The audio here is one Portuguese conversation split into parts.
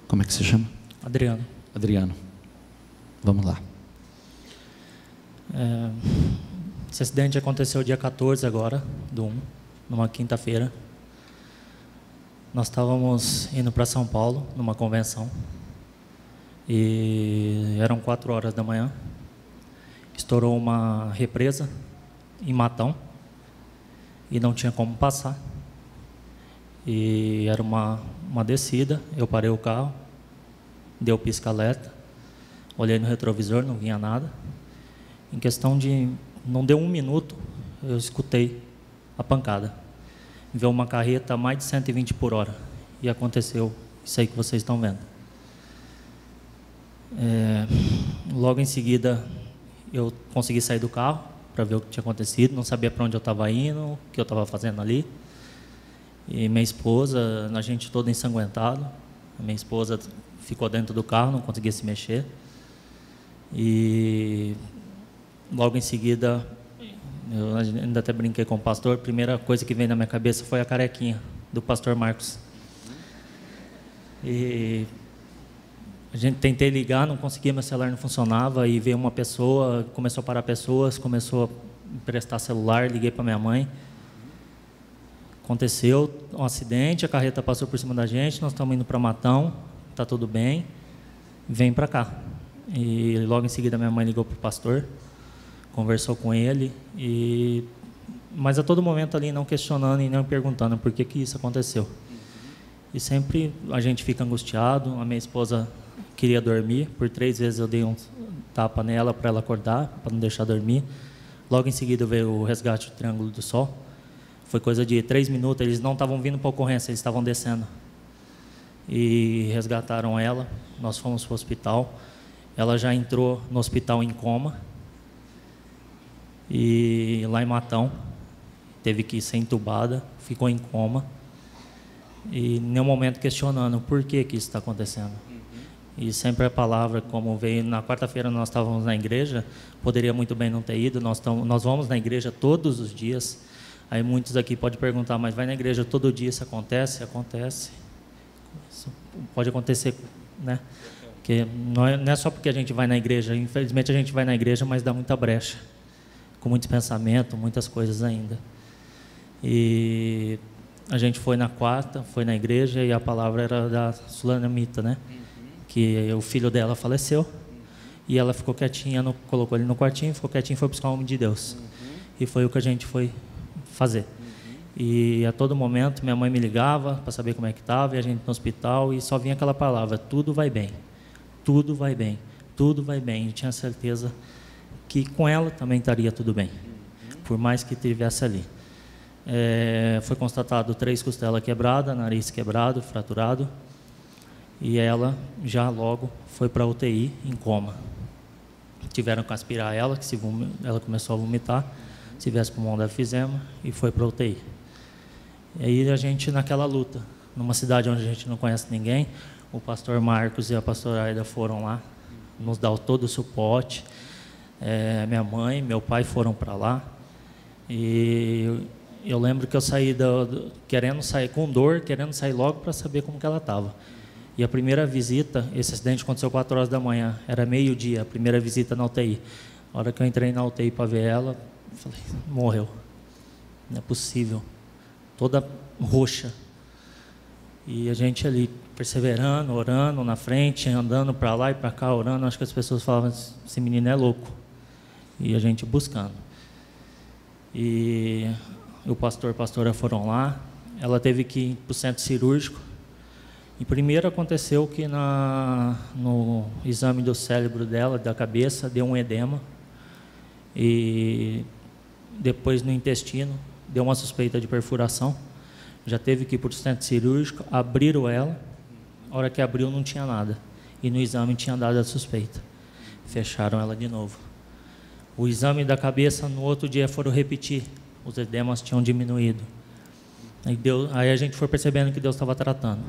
Como é que se chama? Adriano. Adriano. Vamos lá. Esse acidente aconteceu dia 14 agora, do 1, numa quinta-feira. Nós estávamos indo para São Paulo, numa convenção. E eram 4 horas da manhã. Estourou uma represa em Matão. E não tinha como passar. E era uma descida. Eu parei o carro. Deu pisca-alerta. Olhei no retrovisor, não vinha nada. Em questão de... não deu 1 minuto, eu escutei a pancada. Veio uma carreta a mais de 120 por hora. E aconteceu isso aí que vocês estão vendo. Logo em seguida, eu consegui sair do carro para ver o que tinha acontecido. Não sabia para onde eu estava indo, o que eu estava fazendo ali. E minha esposa, a gente todo ensanguentado. A minha esposa ficou dentro do carro, não conseguia se mexer. E logo em seguida, eu ainda até brinquei com o pastor, a primeira coisa que veio na minha cabeça foi a carequinha do pastor Marcos. E a gente tentei ligar, não conseguia, meu celular não funcionava, e veio uma pessoa, começou a parar pessoas, começou a emprestar celular, liguei para minha mãe. Aconteceu um acidente, a carreta passou por cima da gente, nós estamos indo para Matão, está tudo bem, vem para cá. E logo em seguida minha mãe ligou para o pastor, conversou com ele, mas a todo momento ali não questionando e não perguntando por que isso aconteceu. E sempre a gente fica angustiado. A minha esposa queria dormir, por 3 vezes eu dei um tapa nela para ela acordar, para não deixar dormir. Logo em seguida veio o resgate do Triângulo do Sol. Foi coisa de 3 minutos, eles não estavam vindo para a ocorrência, eles estavam descendo. E resgataram ela, nós fomos para o hospital. Ela já entrou no hospital em coma. E lá em Matão, teve que ser entubada, ficou em coma. E em nenhum momento questionando por que isso está acontecendo. E sempre a palavra, como veio na quarta-feira, nós estávamos na igreja, poderia muito bem não ter ido, nós vamos na igreja todos os dias. Aí muitos aqui podem perguntar, mas vai na igreja todo dia, isso acontece? Acontece. Isso pode acontecer, né? Porque não é só porque a gente vai na igreja, infelizmente a gente vai na igreja, mas dá muita brecha, com muitos pensamentos, muitas coisas ainda. E a gente foi na quarta, foi na igreja, e a palavra era da Sulamita, né? Que o filho dela faleceu, e ela ficou quietinha, colocou ele no quartinho, ficou quietinho e foi buscar o homem de Deus. E foi o que a gente foi fazer. E a todo momento minha mãe me ligava para saber como é que estava, e a gente no hospital, e só vinha aquela palavra: tudo vai bem, tudo vai bem, tudo vai bem. E tinha certeza que com ela também estaria tudo bem, por mais que estivesse ali. Foi constatado 3 costelas quebradas, nariz quebrado, fraturado, e ela já logo foi para a UTI em coma. Tiveram que aspirar ela, ela começou a vomitar, se tivesse pulmão da efizema, e foi para a UTI. E aí a gente naquela luta, numa cidade onde a gente não conhece ninguém, o pastor Marcos e a pastora Aida foram lá, nos dar todo o suporte. Minha mãe, meu pai foram para lá, e eu lembro que eu saí querendo sair com dor, querendo sair logo para saber como que ela estava. E a primeira visita, esse acidente aconteceu 4 horas da manhã, era meio-dia, a primeira visita na UTI. A hora que eu entrei na UTI para ver ela, eu falei: morreu, não é possível, toda roxa. E a gente ali perseverando, orando na frente, andando para lá e para cá, orando. Acho que as pessoas falavam: esse menino é louco. E a gente buscando. E o pastor e a pastora foram lá. Ela teve que ir para o centro cirúrgico. E primeiro aconteceu que no exame do cérebro dela, da cabeça, deu um edema. E depois no intestino deu uma suspeita de perfuração. Já teve que ir para o centro cirúrgico, abriram ela. A hora que abriu não tinha nada. E no exame tinha dado a suspeita. Fecharam ela de novo. O exame da cabeça, no outro dia foram repetir. Os edemas tinham diminuído. Aí a gente foi percebendo que Deus estava tratando.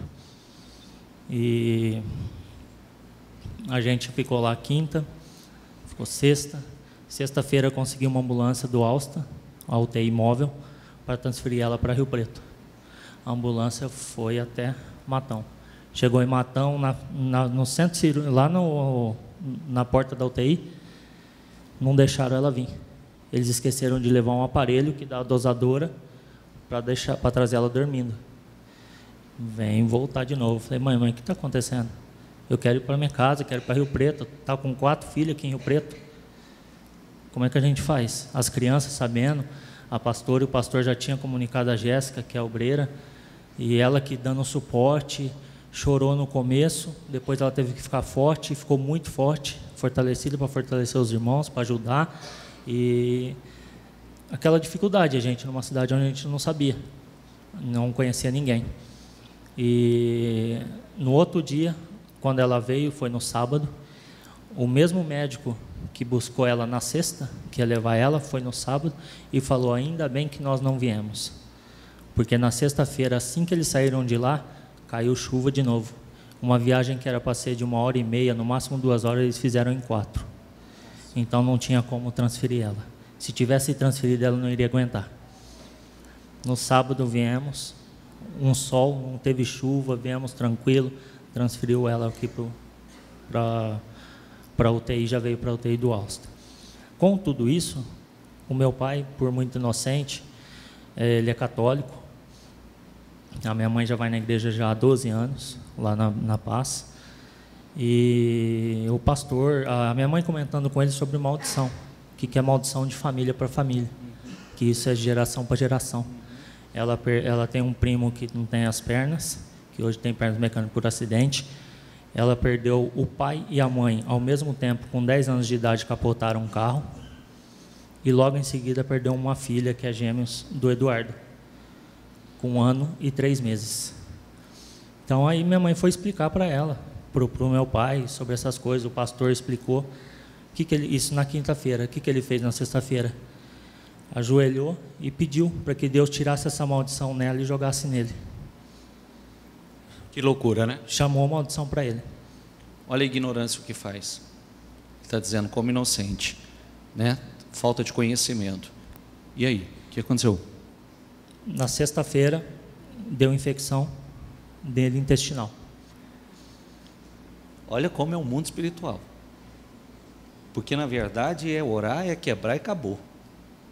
E a gente ficou lá quinta, ficou sexta. Sexta-feira consegui uma ambulância do Alsta, a UTI móvel, para transferir ela para Rio Preto. A ambulância foi até Matão. Chegou em Matão, no centro cirúrgico, lá na porta da UTI, não deixaram ela vir. Eles esqueceram de levar um aparelho que dá a dosadora para trazer ela dormindo. Vem voltar de novo. Falei, mãe, o que está acontecendo? Eu quero ir para minha casa, quero ir para Rio Preto. Está com 4 filhos aqui em Rio Preto. Como é que a gente faz? As crianças sabendo, a pastora e o pastor já tinham comunicado a Jéssica, que é a obreira, e ela que dando suporte, chorou no começo, depois ela teve que ficar forte, ficou muito forte, fortalecida para fortalecer os irmãos, para ajudar. E aquela dificuldade, a gente numa cidade onde a gente não sabia, não conhecia ninguém. E no outro dia, quando ela veio, foi no sábado, o mesmo médico que buscou ela na sexta, que ia levar ela, foi no sábado e falou, ainda bem que nós não viemos, porque na sexta-feira, assim que eles saíram de lá, caiu chuva de novo. Uma viagem que era para ser de 1h30, no máximo 2 horas, eles fizeram em 4. Então não tinha como transferir ela. Se tivesse transferido, ela não iria aguentar. No sábado viemos, um sol, não teve chuva, viemos tranquilo, transferiu ela aqui para a UTI, já veio para a UTI do Alsta. Com tudo isso, o meu pai, por muito inocente, ele é católico. A minha mãe já vai na igreja já há 12 anos, lá na Paz. E o pastor, a minha mãe comentando com ele sobre maldição, que é maldição de família para família, que isso é de geração para geração. Ela tem um primo que não tem as pernas, que hoje tem pernas mecânicas por acidente. Ela perdeu o pai e a mãe ao mesmo tempo, com 10 anos de idade, capotaram um carro. E logo em seguida perdeu uma filha, que é gêmeos do Eduardo, com 1 ano e 3 meses. Então aí minha mãe foi explicar para ela, para o meu pai, sobre essas coisas. O pastor explicou isso na quinta-feira. O que ele fez na sexta-feira? Ajoelhou e pediu para que Deus tirasse essa maldição nela e jogasse nele. Que loucura, né? Chamou a maldição para ele. Olha a ignorância o que faz. Ele está dizendo como inocente, né? Falta de conhecimento. E aí, o que aconteceu? Na sexta-feira, deu infecção dele intestinal. Olha como é o mundo espiritual. Porque, na verdade, é orar, é quebrar e acabou.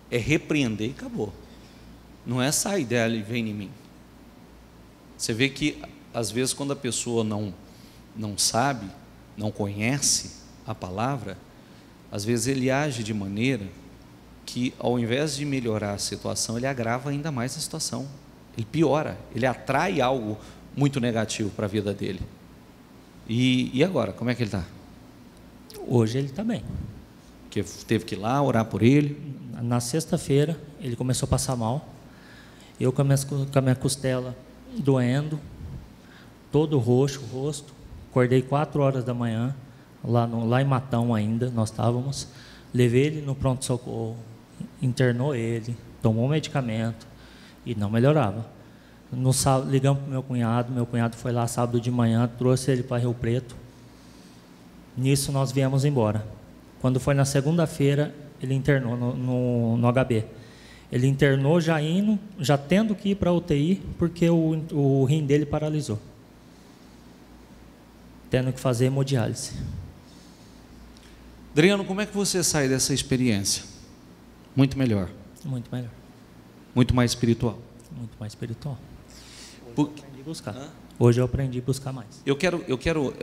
É repreender e acabou. Não é sair dela e vem em mim. Você vê que, às vezes, quando a pessoa não sabe, não conhece a palavra, às vezes ele age de maneira que, ao invés de melhorar a situação, ele agrava ainda mais a situação. Ele piora, ele atrai algo muito negativo para a vida dele. E agora, como é que ele está? Hoje ele está bem. Que teve que ir lá orar por ele. Na sexta-feira, ele começou a passar mal. Eu com a minha costela doendo, todo roxo o rosto. Acordei 4 horas da manhã, lá em Matão ainda, nós estávamos. Levei ele no pronto-socorro, internou ele, tomou um medicamento e não melhorava. No sábado, ligamos para o meu cunhado foi lá sábado de manhã, trouxe ele para Rio Preto. Nisso nós viemos embora. Quando foi na segunda-feira, ele internou no HB. Ele internou já tendo que ir para a UTI, porque o rim dele paralisou. Tendo que fazer hemodiálise. Adriano, como é que você sai dessa experiência? Muito melhor. Muito melhor. Muito mais espiritual. Muito mais espiritual. Eu aprendi a buscar. Hoje eu aprendi a buscar mais. Eu quero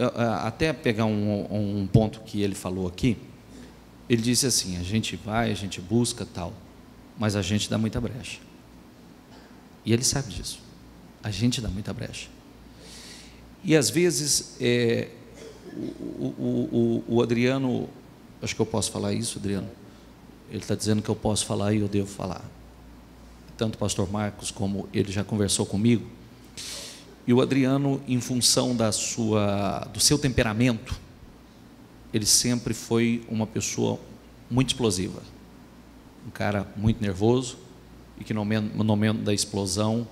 até pegar um ponto que ele falou aqui. Ele disse assim, a gente vai, a gente busca tal, mas a gente dá muita brecha. E ele sabe disso. A gente dá muita brecha. E às vezes, o Adriano, acho que eu posso falar isso, Adriano? Ele está dizendo que eu posso falar e eu devo falar. Tanto o pastor Marcos como ele já conversou comigo. E o Adriano, em função do seu temperamento, ele sempre foi uma pessoa muito explosiva. Um cara muito nervoso e que no momento da explosão,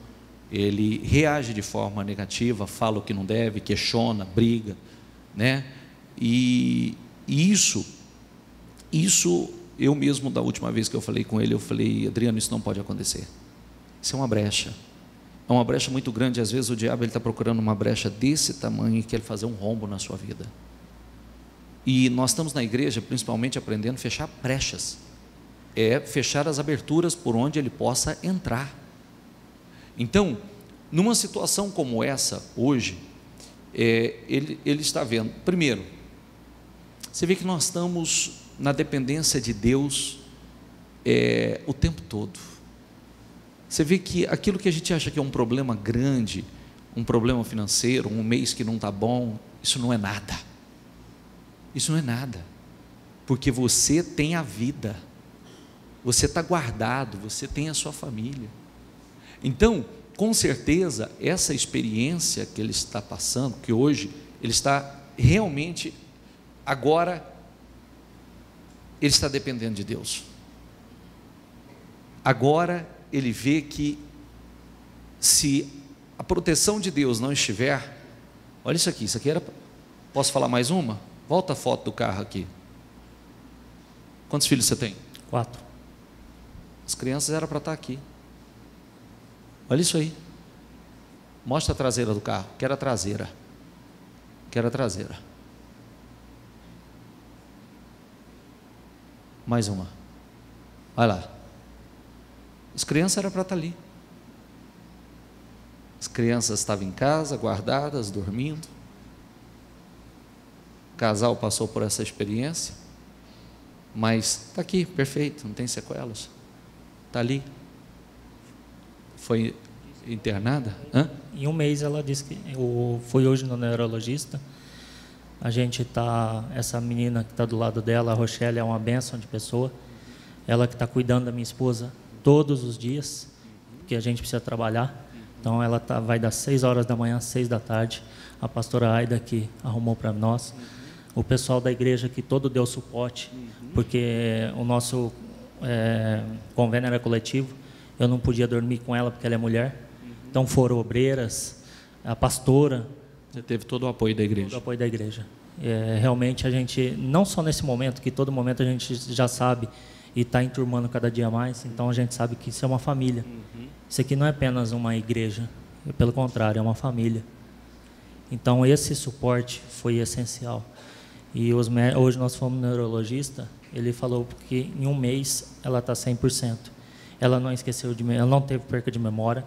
ele reage de forma negativa, fala o que não deve, questiona, briga, né? E isso eu mesmo, da última vez que eu falei com ele, eu falei, Adriano, isso não pode acontecer. Isso é uma brecha. É uma brecha muito grande. Às vezes o diabo está procurando uma brecha desse tamanho e quer fazer um rombo na sua vida. E nós estamos na igreja principalmente aprendendo a fechar brechas. É fechar as aberturas por onde ele possa entrar. Então, numa situação como essa, hoje, ele está vendo. Primeiro, você vê que nós estamos na dependência de Deus o tempo todo. Você vê que aquilo que a gente acha que é um problema grande, um problema financeiro, um mês que não está bom, isso não é nada. Isso não é nada. Porque você tem a vida. Você está guardado, você tem a sua família. Então, com certeza, essa experiência que ele está passando, que hoje ele está realmente, agora, ele está dependendo de Deus. Agora, ele vê que se a proteção de Deus não estiver, olha isso aqui era, posso falar mais uma? Volta a foto do carro aqui. Quantos filhos você tem? 4. As crianças eram para estar aqui. Olha isso aí. Mostra a traseira do carro. Quero a traseira. Quero a traseira. Mais uma. Olha lá. As crianças eram para estar ali. As crianças estavam em casa, guardadas, dormindo. O casal passou por essa experiência. Mas está aqui, perfeito, não tem sequelas. Está ali. Foi internada? Em um mês ela disse que foi hoje no neurologista. A gente está, essa menina que está do lado dela, a Rochelle, é uma bênção de pessoa. Ela que está cuidando da minha esposa todos os dias, porque a gente precisa trabalhar. Então ela vai das 6 horas da manhã às 6 da tarde. A pastora Aida que arrumou para nós. O pessoal da igreja que todo deu suporte, porque o nosso convênio era coletivo. Eu não podia dormir com ela porque ela é mulher. Então foram obreiras, a pastora. Você teve todo o apoio da igreja. Todo o apoio da igreja. Realmente a gente, não só nesse momento, que todo momento a gente já sabe e está enturmando cada dia mais, então a gente sabe que isso é uma família. Isso aqui não é apenas uma igreja, pelo contrário, é uma família. Então esse suporte foi essencial. E hoje nós fomos no neurologista, ele falou que em um mês ela está 100%. Ela não esqueceu ela não teve perca de memória,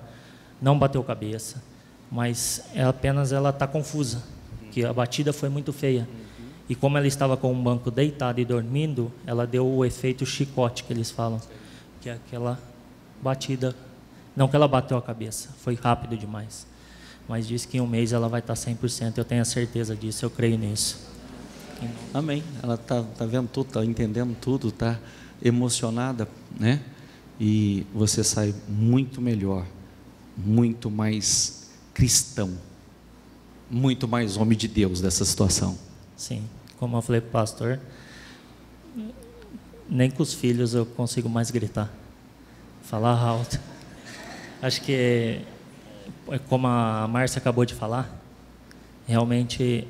não bateu cabeça, mas apenas ela está confusa, que a batida foi muito feia. E como ela estava com um banco deitado e dormindo, ela deu o efeito chicote, que eles falam, que é aquela batida, não que ela bateu a cabeça, foi rápido demais. Mas diz que em um mês ela vai estar 100%, eu tenho a certeza disso, eu creio nisso. Amém. Ela está vendo tudo, está entendendo tudo, está emocionada, né? E você sai muito melhor, muito mais cristão, muito mais homem de Deus dessa situação. Sim, como eu falei para o pastor, nem com os filhos eu consigo mais gritar, falar alto. Acho que, como a Márcia acabou de falar, realmente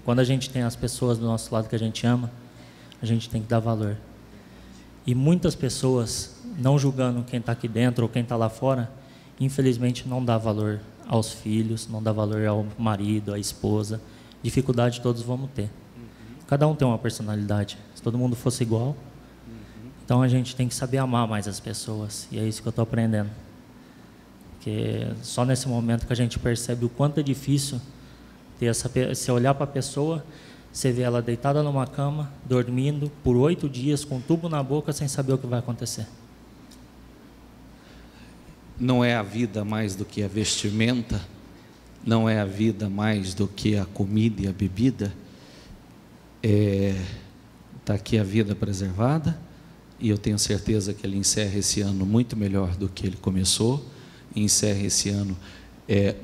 quando a gente tem as pessoas do nosso lado que a gente ama, a gente tem que dar valor. E muitas pessoas, não julgando quem está aqui dentro ou quem está lá fora, infelizmente não dá valor aos filhos, não dá valor ao marido, à esposa. Dificuldade todos vamos ter. Cada um tem uma personalidade. Se todo mundo fosse igual, então a gente tem que saber amar mais as pessoas. E é isso que eu estou aprendendo. Porque só nesse momento que a gente percebe o quanto é difícil ter se olhar para a pessoa, você vê ela deitada numa cama, dormindo por 8 dias, com um tubo na boca, sem saber o que vai acontecer. Não é a vida mais do que a vestimenta, não é a vida mais do que a comida e a bebida. Está aqui a vida preservada, e eu tenho certeza que ele encerra esse ano muito melhor do que ele começou, e encerra esse ano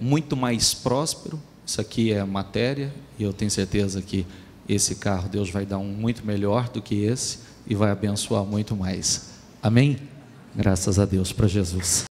muito mais próspero. Isso aqui é a matéria, e eu tenho certeza que esse carro Deus vai dar um muito melhor do que esse, e vai abençoar muito mais. Amém? Graças a Deus, para Jesus.